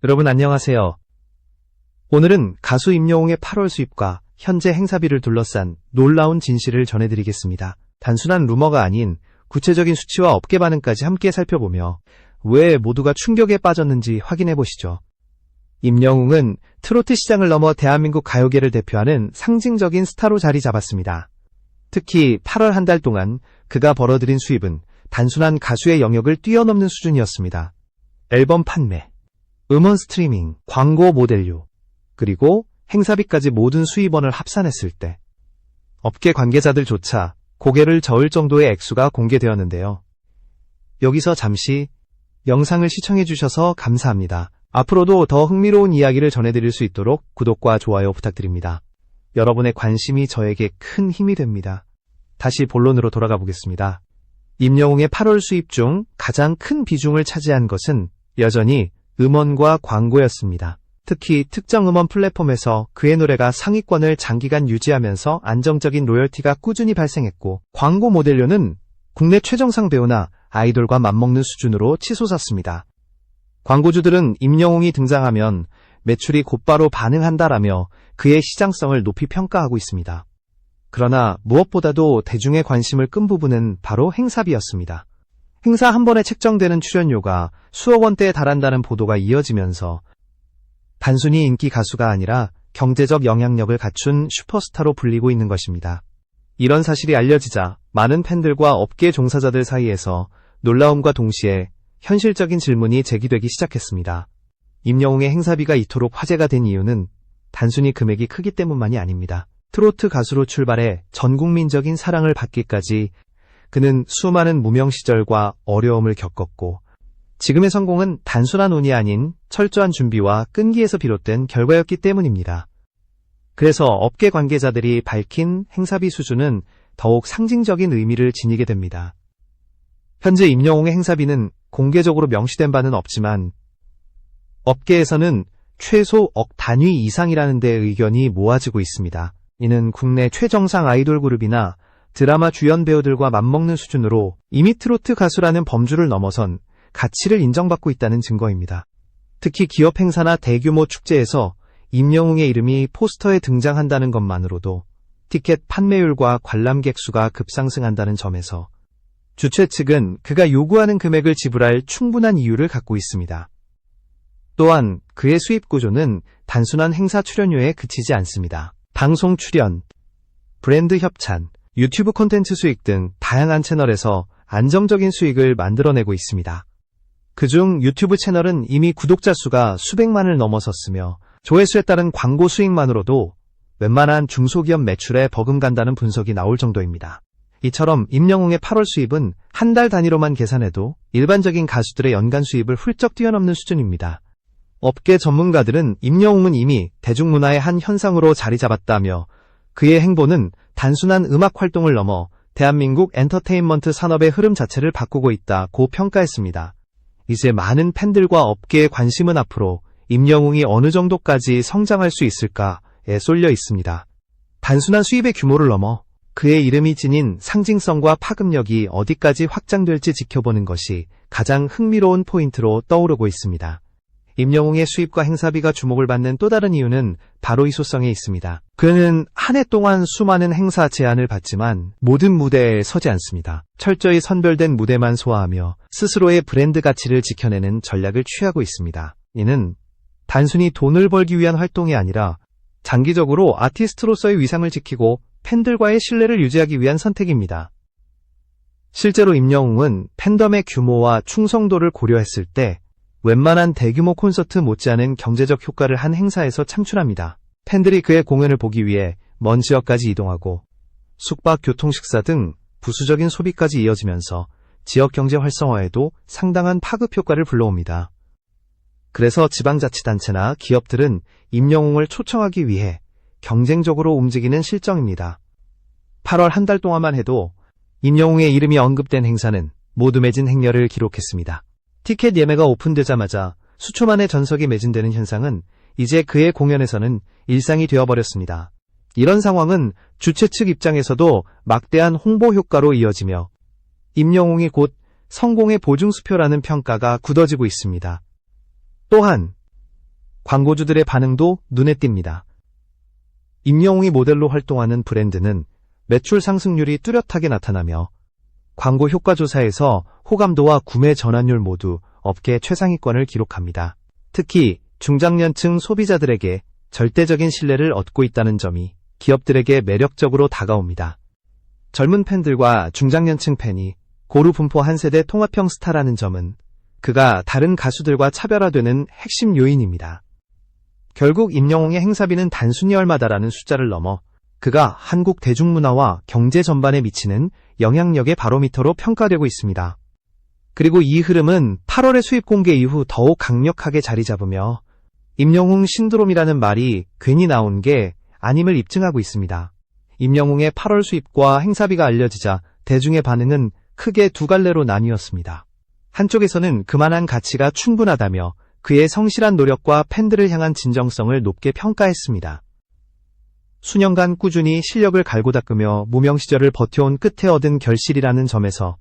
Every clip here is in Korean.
여러분 안녕하세요. 오늘은 가수 임영웅의 8월 수입과 현재 행사비를 둘러싼 놀라운 진실을 전해드리겠습니다. 단순한 루머가 아닌 구체적인 수치와 업계 반응까지 함께 살펴보며 왜 모두가 충격에 빠졌는지 확인해보시죠. 임영웅은 트로트 시장을 넘어 대한민국 가요계를 대표하는 상징적인 스타로 자리 잡았습니다. 특히 8월 한 달 동안 그가 벌어들인 수입은 단순한 가수의 영역을 뛰어넘는 수준이었습니다. 앨범 판매, 음원 스트리밍, 광고 모델료, 그리고 행사비까지 모든 수입원을 합산했을 때 업계 관계자들조차 고개를 저을 정도의 액수가 공개되었는데요. 여기서 잠시 영상을 시청해주셔서 감사합니다. 앞으로도 더 흥미로운 이야기를 전해드릴 수 있도록 구독과 좋아요 부탁드립니다. 여러분의 관심이 저에게 큰 힘이 됩니다. 다시 본론으로 돌아가 보겠습니다. 임영웅의 8월 수입 중 가장 큰 비중을 차지한 것은 여전히 음원과 광고였습니다. 특히 특정 음원 플랫폼에서 그의 노래가 상위권을 장기간 유지하면서 안정적인 로열티가 꾸준히 발생했고, 광고 모델료는 국내 최정상 배우나 아이돌과 맞먹는 수준으로 치솟았습니다. 광고주들은 임영웅이 등장하면 매출이 곧바로 반응한다라며 그의 시장성을 높이 평가하고 있습니다. 그러나 무엇보다도 대중의 관심을 끈 부분은 바로 행사비였습니다. 행사 한 번에 책정되는 출연료가 수억 원대에 달한다는 보도가 이어지면서 단순히 인기 가수가 아니라 경제적 영향력을 갖춘 슈퍼스타로 불리고 있는 것입니다. 이런 사실이 알려지자 많은 팬들과 업계 종사자들 사이에서 놀라움과 동시에 현실적인 질문이 제기되기 시작했습니다. 임영웅의 행사비가 이토록 화제가 된 이유는 단순히 금액이 크기 때문만이 아닙니다. 트로트 가수로 출발해 전국민적인 사랑을 받기까지 그는 수많은 무명 시절과 어려움을 겪었고, 지금의 성공은 단순한 운이 아닌 철저한 준비와 끈기에서 비롯된 결과였기 때문입니다. 그래서 업계 관계자들이 밝힌 행사비 수준은 더욱 상징적인 의미를 지니게 됩니다. 현재 임영웅의 행사비는 공개적으로 명시된 바는 없지만 업계에서는 최소 억 단위 이상이라는 데 의견이 모아지고 있습니다. 이는 국내 최정상 아이돌 그룹이나 드라마 주연 배우들과 맞먹는 수준으로 이미 트로트 가수라는 범주를 넘어선 가치를 인정받고 있다는 증거입니다. 특히 기업 행사나 대규모 축제에서 임영웅의 이름이 포스터에 등장한다는 것만으로도 티켓 판매율과 관람객 수가 급상승한다는 점에서 주최 측은 그가 요구하는 금액을 지불할 충분한 이유를 갖고 있습니다. 또한 그의 수입 구조는 단순한 행사 출연료에 그치지 않습니다. 방송 출연, 브랜드 협찬, 유튜브 콘텐츠 수익 등 다양한 채널에서 안정적인 수익을 만들어내고 있습니다. 그중 유튜브 채널은 이미 구독자 수가 수백만을 넘어섰으며 조회수에 따른 광고 수익만으로도 웬만한 중소기업 매출에 버금간다는 분석이 나올 정도입니다. 이처럼 임영웅의 8월 수입은 한 달 단위로만 계산해도 일반적인 가수들의 연간 수입을 훌쩍 뛰어넘는 수준입니다. 업계 전문가들은 임영웅은 이미 대중문화의 한 현상으로 자리 잡았다며 그의 행보는 단순한 음악 활동을 넘어 대한민국 엔터테인먼트 산업의 흐름 자체를 바꾸고 있다고 평가했습니다. 이제 많은 팬들과 업계의 관심은 앞으로 임영웅이 어느 정도까지 성장할 수 있을까에 쏠려 있습니다. 단순한 수입의 규모를 넘어 그의 이름이 지닌 상징성과 파급력이 어디까지 확장될지 지켜보는 것이 가장 흥미로운 포인트로 떠오르고 있습니다. 임영웅의 수입과 행사비가 주목을 받는 또 다른 이유는 바로 희소성에 있습니다. 그는 한 해 동안 수많은 행사 제안을 받지만 모든 무대에 서지 않습니다. 철저히 선별된 무대만 소화하며 스스로의 브랜드 가치를 지켜내는 전략을 취하고 있습니다. 이는 단순히 돈을 벌기 위한 활동이 아니라 장기적으로 아티스트로서의 위상을 지키고 팬들과의 신뢰를 유지하기 위한 선택입니다. 실제로 임영웅은 팬덤의 규모와 충성도를 고려했을 때 웬만한 대규모 콘서트 못지않은 경제적 효과를 한 행사에서 창출합니다. 팬들이 그의 공연을 보기 위해 먼 지역까지 이동하고 숙박, 교통, 식사 등 부수적인 소비까지 이어지면서 지역 경제 활성화에도 상당한 파급 효과를 불러옵니다. 그래서 지방자치단체나 기업들은 임영웅을 초청하기 위해 경쟁적으로 움직이는 실정입니다. 8월 한 달 동안만 해도 임영웅의 이름이 언급된 행사는 모두 매진 행렬을 기록했습니다. 티켓 예매가 오픈되자마자 수초 만에 전석이 매진되는 현상은 이제 그의 공연에서는 일상이 되어버렸습니다. 이런 상황은 주최 측 입장에서도 막대한 홍보 효과로 이어지며 임영웅이 곧 성공의 보증수표라는 평가가 굳어지고 있습니다. 또한 광고주들의 반응도 눈에 띕니다. 임영웅이 모델로 활동하는 브랜드는 매출 상승률이 뚜렷하게 나타나며 광고 효과 조사에서 호감도와 구매 전환율 모두 업계 최상위권을 기록합니다. 특히 중장년층 소비자들에게 절대적인 신뢰를 얻고 있다는 점이 기업들에게 매력적으로 다가옵니다. 젊은 팬들과 중장년층 팬이 고루 분포한 세대 통합형 스타라는 점은 그가 다른 가수들과 차별화되는 핵심 요인입니다. 결국 임영웅의 행사비는 단순히 얼마다라는 숫자를 넘어 그가 한국 대중문화와 경제 전반에 미치는 영향력의 바로미터로 평가되고 있습니다. 그리고 이 흐름은 8월의 수입 공개 이후 더욱 강력하게 자리 잡으며 임영웅 신드롬이라는 말이 괜히 나온 게 아님을 입증하고 있습니다. 임영웅의 8월 수입과 행사비가 알려지자 대중의 반응은 크게 두 갈래로 나뉘었습니다. 한쪽에서는 그만한 가치가 충분하다며 그의 성실한 노력과 팬들을 향한 진정성을 높게 평가했습니다. 수년간 꾸준히 실력을 갈고 닦으며 무명 시절을 버텨온 끝에 얻은 결실이라는 점에서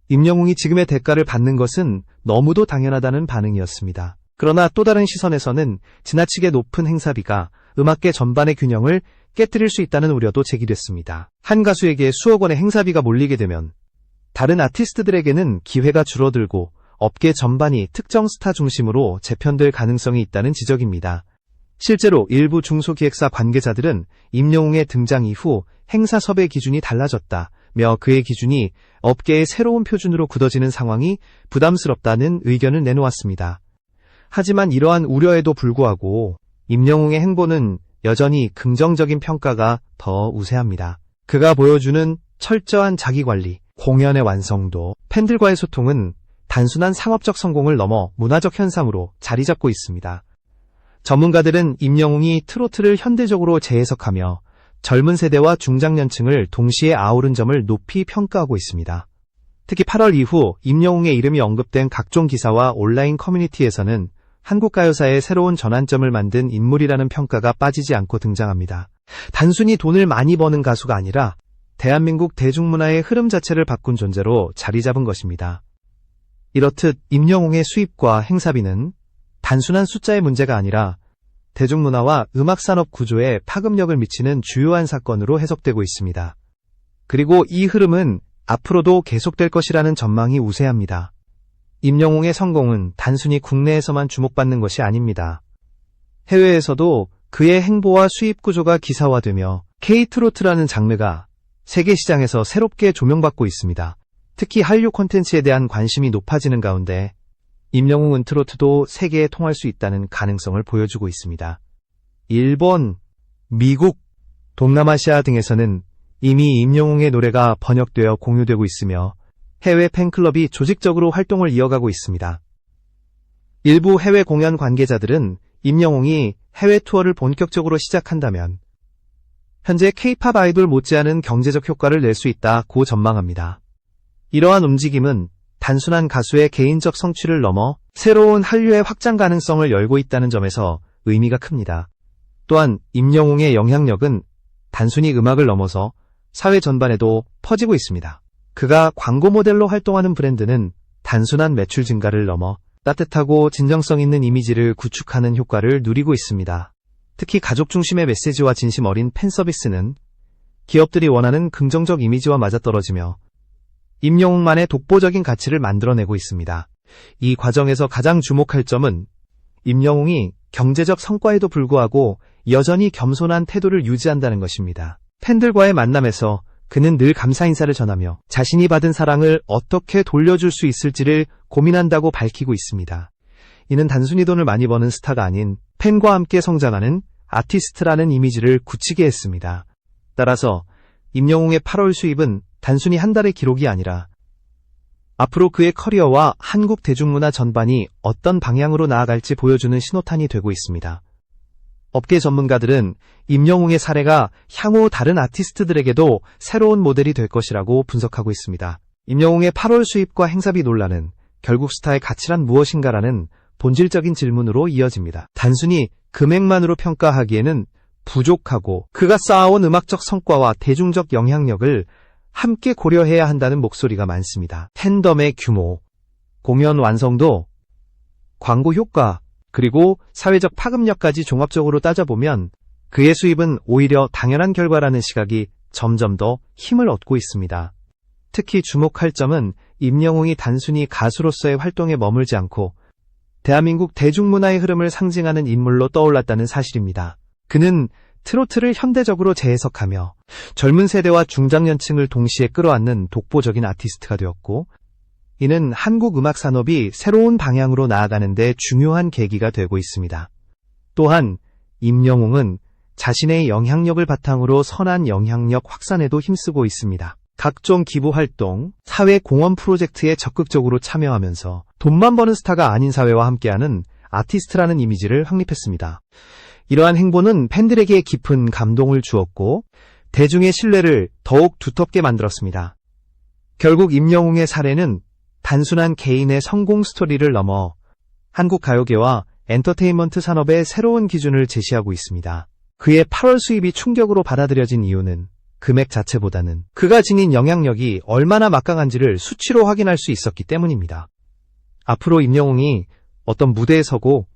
임영웅이 지금의 대가를 받는 것은 너무도 당연하다는 반응이었습니다. 그러나 또 다른 시선에서는 지나치게 높은 행사비가 음악계 전반의 균형을 깨뜨릴 수 있다는 우려도 제기됐습니다. 한 가수에게 수억 원의 행사비가 몰리게 되면 다른 아티스트들에게는 기회가 줄어들고 업계 전반이 특정 스타 중심으로 재편될 가능성이 있다는 지적입니다. 실제로 일부 중소기획사 관계자들은 임영웅의 등장 이후 행사 섭외 기준이 달라졌다며 그의 기준이 업계의 새로운 표준으로 굳어지는 상황이 부담스럽다는 의견을 내놓았습니다. 하지만 이러한 우려에도 불구하고 임영웅의 행보는 여전히 긍정적인 평가가 더 우세합니다. 그가 보여주는 철저한 자기관리, 공연의 완성도, 팬들과의 소통은 단순한 상업적 성공을 넘어 문화적 현상으로 자리 잡고 있습니다. 전문가들은 임영웅이 트로트를 현대적으로 재해석하며 젊은 세대와 중장년층을 동시에 아우른 점을 높이 평가하고 있습니다. 특히 8월 이후 임영웅의 이름이 언급된 각종 기사와 온라인 커뮤니티에서는 한국 가요사의 새로운 전환점을 만든 인물이라는 평가가 빠지지 않고 등장합니다. 단순히 돈을 많이 버는 가수가 아니라 대한민국 대중문화의 흐름 자체를 바꾼 존재로 자리 잡은 것입니다. 이렇듯 임영웅의 수입과 행사비는 단순한 숫자의 문제가 아니라 대중문화와 음악산업 구조에 파급력을 미치는 주요한 사건으로 해석되고 있습니다. 그리고 이 흐름은 앞으로도 계속될 것이라는 전망이 우세합니다. 임영웅의 성공은 단순히 국내에서만 주목받는 것이 아닙니다. 해외에서도 그의 행보와 수입 구조가 기사화되며 K-트로트라는 장르가 세계 시장에서 새롭게 조명받고 있습니다. 특히 한류 콘텐츠에 대한 관심이 높아지는 가운데 임영웅은 트로트도 세계에 통할 수 있다는 가능성을 보여주고 있습니다. 일본, 미국, 동남아시아 등에서는 이미 임영웅의 노래가 번역되어 공유되고 있으며 해외 팬클럽이 조직적으로 활동을 이어가고 있습니다. 일부 해외 공연 관계자들은 임영웅이 해외 투어를 본격적으로 시작한다면 현재 K-팝 아이돌 못지않은 경제적 효과를 낼 수 있다고 전망합니다. 이러한 움직임은 단순한 가수의 개인적 성취를 넘어 새로운 한류의 확장 가능성을 열고 있다는 점에서 의미가 큽니다. 또한 임영웅의 영향력은 단순히 음악을 넘어서 사회 전반에도 퍼지고 있습니다. 그가 광고 모델로 활동하는 브랜드는 단순한 매출 증가를 넘어 따뜻하고 진정성 있는 이미지를 구축하는 효과를 누리고 있습니다. 특히 가족 중심의 메시지와 진심 어린 팬 서비스는 기업들이 원하는 긍정적 이미지와 맞아떨어지며 임영웅만의 독보적인 가치를 만들어내고 있습니다. 이 과정에서 가장 주목할 점은 임영웅이 경제적 성과에도 불구하고 여전히 겸손한 태도를 유지한다는 것입니다. 팬들과의 만남에서 그는 늘 감사 인사를 전하며 자신이 받은 사랑을 어떻게 돌려줄 수 있을지를 고민한다고 밝히고 있습니다. 이는 단순히 돈을 많이 버는 스타가 아닌 팬과 함께 성장하는 아티스트라는 이미지를 굳히게 했습니다. 따라서 임영웅의 8월 수입은 단순히 한 달의 기록이 아니라 앞으로 그의 커리어와 한국 대중문화 전반이 어떤 방향으로 나아갈지 보여주는 신호탄이 되고 있습니다. 업계 전문가들은 임영웅의 사례가 향후 다른 아티스트들에게도 새로운 모델이 될 것이라고 분석하고 있습니다. 임영웅의 8월 수입과 행사비 논란은 결국 스타의 가치란 무엇인가라는 본질적인 질문으로 이어집니다. 단순히 금액만으로 평가하기에는 부족하고 그가 쌓아온 음악적 성과와 대중적 영향력을 함께 고려해야 한다는 목소리가 많습니다. 팬덤의 규모, 공연 완성도, 광고 효과, 그리고 사회적 파급력까지 종합적으로 따져보면 그의 수입은 오히려 당연한 결과라는 시각이 점점 더 힘을 얻고 있습니다. 특히 주목할 점은 임영웅이 단순히 가수로서의 활동에 머물지 않고 대한민국 대중문화의 흐름을 상징하는 인물로 떠올랐다는 사실입니다. 그는 트로트를 현대적으로 재해석하며 젊은 세대와 중장년층을 동시에 끌어안는 독보적인 아티스트가 되었고, 이는 한국 음악 산업이 새로운 방향으로 나아가는 데 중요한 계기가 되고 있습니다. 또한 임영웅은 자신의 영향력을 바탕으로 선한 영향력 확산에도 힘쓰고 있습니다. 각종 기부 활동, 사회 공헌 프로젝트에 적극적으로 참여하면서 돈만 버는 스타가 아닌 사회와 함께하는 아티스트라는 이미지를 확립했습니다. 이러한 행보는 팬들에게 깊은 감동을 주었고 대중의 신뢰를 더욱 두텁게 만들었습니다. 결국 임영웅의 사례는 단순한 개인의 성공 스토리를 넘어 한국 가요계와 엔터테인먼트 산업의 새로운 기준을 제시하고 있습니다. 그의 8월 수입이 충격으로 받아들여진 이유는 금액 자체보다는 그가 지닌 영향력이 얼마나 막강한지를 수치로 확인할 수 있었기 때문입니다. 앞으로 임영웅이 어떤 무대에 서고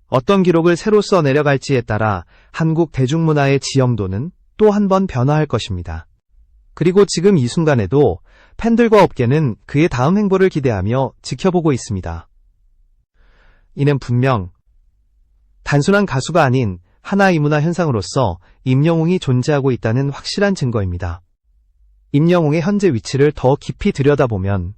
어떤 기록을 새로 써내려갈지에 따라 한국 대중문화의 지형도는 또 한 번 변화할 것입니다. 그리고 지금 이 순간에도 팬들과 업계는 그의 다음 행보를 기대하며 지켜보고 있습니다. 이는 분명 단순한 가수가 아닌 하나의 문화 현상으로서 임영웅이 존재하고 있다는 확실한 증거입니다. 임영웅의 현재 위치를 더 깊이 들여다보면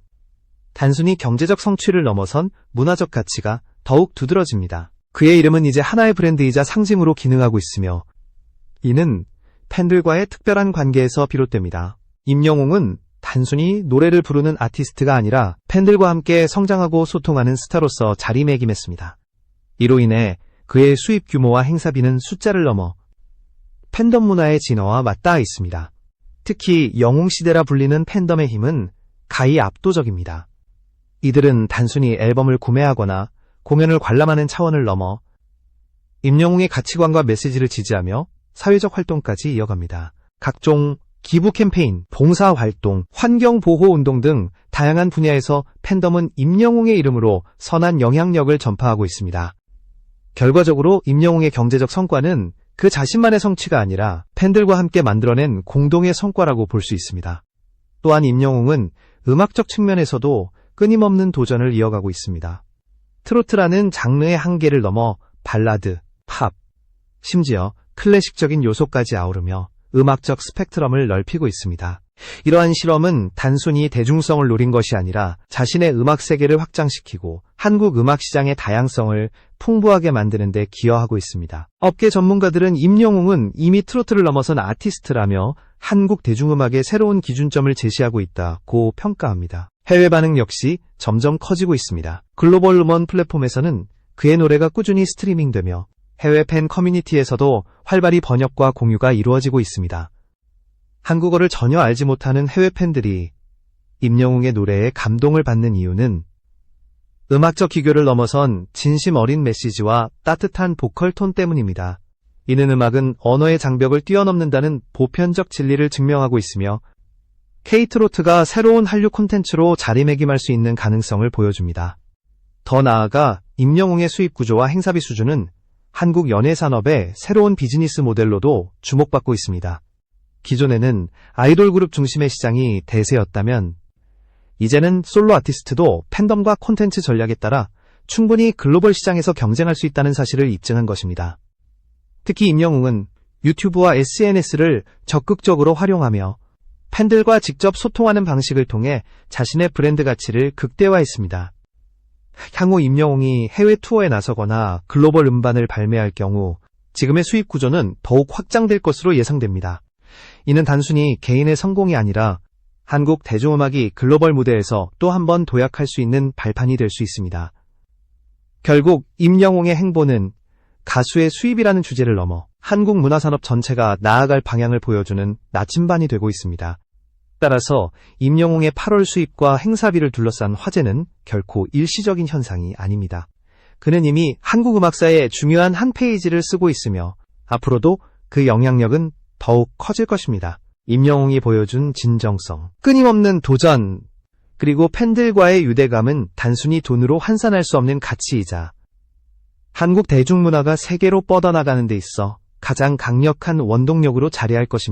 단순히 경제적 성취를 넘어선 문화적 가치가 더욱 두드러집니다. 그의 이름은 이제 하나의 브랜드이자 상징으로 기능하고 있으며 이는 팬들과의 특별한 관계에서 비롯됩니다. 임영웅은 단순히 노래를 부르는 아티스트가 아니라 팬들과 함께 성장하고 소통하는 스타로서 자리매김했습니다. 이로 인해 그의 수입 규모와 행사비는 숫자를 넘어 팬덤 문화의 진화와 맞닿아 있습니다. 특히 영웅시대라 불리는 팬덤의 힘은 가히 압도적입니다. 이들은 단순히 앨범을 구매하거나 공연을 관람하는 차원을 넘어 임영웅의 가치관과 메시지를 지지하며 사회적 활동까지 이어갑니다. 각종 기부 캠페인, 봉사활동, 환경보호운동 등 다양한 분야에서 팬덤은 임영웅의 이름으로 선한 영향력을 전파하고 있습니다. 결과적으로 임영웅의 경제적 성과는 그 자신만의 성취가 아니라 팬들과 함께 만들어낸 공동의 성과라고 볼 수 있습니다. 또한 임영웅은 음악적 측면에서도 끊임없는 도전을 이어가고 있습니다. 트로트라는 장르의 한계를 넘어 발라드, 팝, 심지어 클래식적인 요소까지 아우르며 음악적 스펙트럼을 넓히고 있습니다. 이러한 실험은 단순히 대중성을 노린 것이 아니라 자신의 음악 세계를 확장시키고 한국 음악 시장의 다양성을 풍부하게 만드는 데 기여하고 있습니다. 업계 전문가들은 임영웅은 이미 트로트를 넘어선 아티스트라며 한국 대중음악의 새로운 기준점을 제시하고 있다고 평가합니다. 해외 반응 역시 점점 커지고 있습니다. 글로벌 음원 플랫폼에서는 그의 노래가 꾸준히 스트리밍되며 해외 팬 커뮤니티에서도 활발히 번역과 공유가 이루어지고 있습니다. 한국어를 전혀 알지 못하는 해외 팬들이 임영웅의 노래에 감동을 받는 이유는 음악적 기교를 넘어선 진심 어린 메시지와 따뜻한 보컬 톤 때문입니다. 이는 음악은 언어의 장벽을 뛰어넘는다는 보편적 진리를 증명하고 있으며 K-트로트가 새로운 한류 콘텐츠로 자리매김할 수 있는 가능성을 보여줍니다. 더 나아가 임영웅의 수입 구조와 행사비 수준은 한국 연예산업의 새로운 비즈니스 모델로도 주목받고 있습니다. 기존에는 아이돌 그룹 중심의 시장이 대세였다면 이제는 솔로 아티스트도 팬덤과 콘텐츠 전략에 따라 충분히 글로벌 시장에서 경쟁할 수 있다는 사실을 입증한 것입니다. 특히 임영웅은 유튜브와 SNS를 적극적으로 활용하며 팬들과 직접 소통하는 방식을 통해 자신의 브랜드 가치를 극대화했습니다. 향후 임영웅이 해외 투어에 나서거나 글로벌 음반을 발매할 경우 지금의 수입 구조는 더욱 확장될 것으로 예상됩니다. 이는 단순히 개인의 성공이 아니라 한국 대중음악이 글로벌 무대에서 또 한 번 도약할 수 있는 발판이 될 수 있습니다. 결국 임영웅의 행보는 가수의 수입이라는 주제를 넘어 한국 문화산업 전체가 나아갈 방향을 보여주는 나침반이 되고 있습니다. 따라서 임영웅의 8월 수입과 행사비를 둘러싼 화제는 결코 일시적인 현상이 아닙니다. 그는 이미 한국 음악사의 중요한 한 페이지를 쓰고 있으며 앞으로도 그 영향력은 더욱 커질 것입니다. 임영웅이 보여준 진정성, 끊임없는 도전, 그리고 팬들과의 유대감은 단순히 돈으로 환산할 수 없는 가치이자 한국 대중문화가 세계로 뻗어나가는 데 있어 가장 강력한 원동력으로 자리할 것입니다.